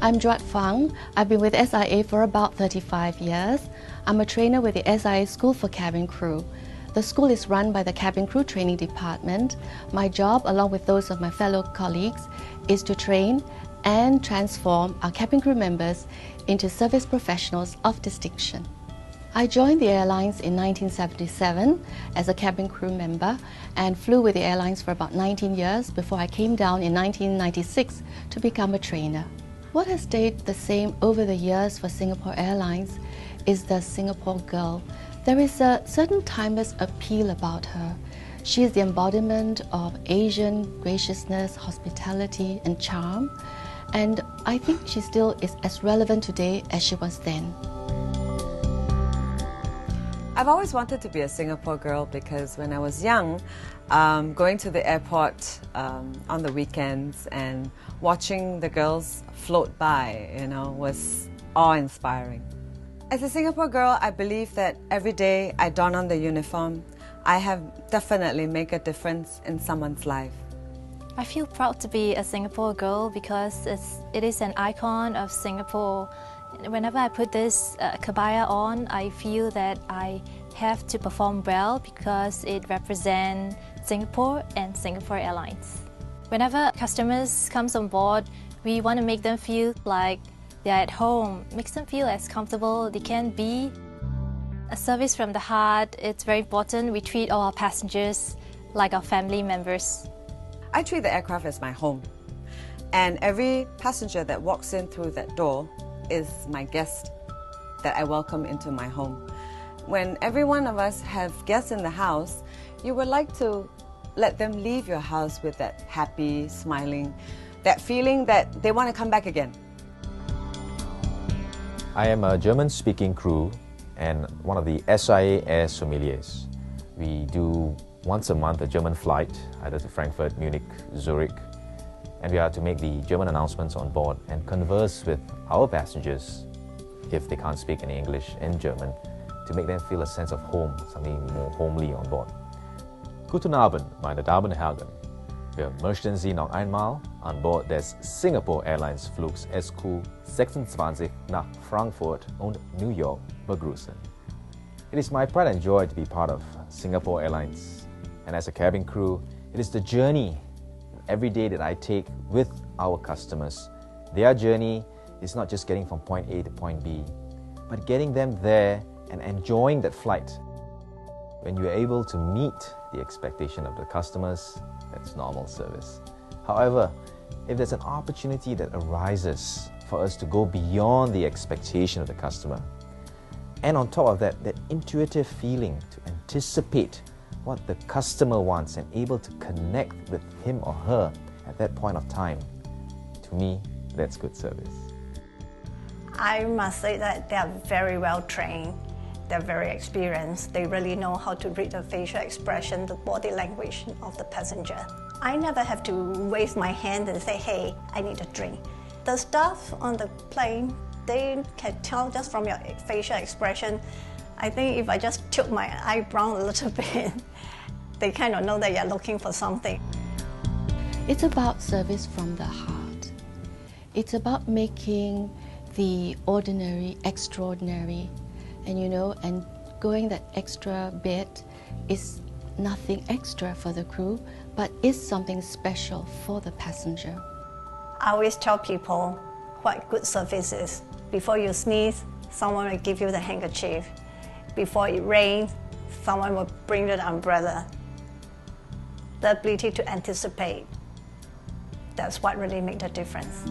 I'm Duat Phang. I've been with SIA for about 35 years. I'm a trainer with the SIA School for Cabin Crew. The school is run by the Cabin Crew Training Department. My job, along with those of my fellow colleagues, is to train and transform our cabin crew members into service professionals of distinction. I joined the airlines in 1977 as a cabin crew member and flew with the airlines for about 19 years before I came down in 1996 to become a trainer. What has stayed the same over the years for Singapore Airlines is the Singapore girl. There is a certain timeless appeal about her. She is the embodiment of Asian graciousness, hospitality, and charm, and I think she still is as relevant today as she was then. I've always wanted to be a Singapore girl because when I was young, going to the airport on the weekends and watching the girls float by, was awe-inspiring. As a Singapore girl, I believe that every day I don on the uniform, I have definitely make a difference in someone's life. I feel proud to be a Singapore girl because it is an icon of Singapore. Whenever I put this kepada on, I feel that I have to perform well because it represents Singapore and Singapore Airlines. Whenever customers come on board, we want to make them feel like they're at home, makes them feel as comfortable they can be. A service from the heart, it's very important. We treat all our passengers like our family members. I treat the aircraft as my home, and every passenger that walks in through that door is my guest that I welcome into my home. When every one of us have guests in the house, you would like to let them leave your house with that happy, smiling, that feeling that they want to come back again. I am a German-speaking crew and one of the SIA Air sommeliers. We do once a month a German flight, either to Frankfurt, Munich, Zurich, and we are to make the German announcements on board and converse with our passengers, if they can't speak any English, in German, to make them feel a sense of home, something more homely on board. Guten Abend, meine Damen und Herren. Wir möchten Sie noch einmal an Bord des Singapore Airlines Flugs SQ26 nach Frankfurt und New York begrüßen. It is my pride and joy to be part of Singapore Airlines, and as a cabin crew, it is the journey every day that I take with our customers. Their journey is not just getting from point A to point B, but getting them there and enjoying that flight. When you're able to meet the expectation of the customers, that's normal service. However, if there's an opportunity that arises for us to go beyond the expectation of the customer, and on top of that, that intuitive feeling to anticipate what the customer wants and able to connect with him or her at that point of time, to me, that's good service. I must say that they are very well trained. They're very experienced. They really know how to read the facial expression, the body language of the passenger. I never have to wave my hand and say, hey, I need a drink. The staff on the plane, they can tell just from your facial expression. I think if I just tilt my eyebrow a little bit, they kind of know that you're looking for something. It's about service from the heart. It's about making the ordinary extraordinary. And going that extra bit is nothing extra for the crew, but is something special for the passenger. I always tell people what good service is. Before you sneeze, someone will give you the handkerchief. Before it rains, someone will bring you the umbrella. The ability to anticipate, that's what really makes the difference.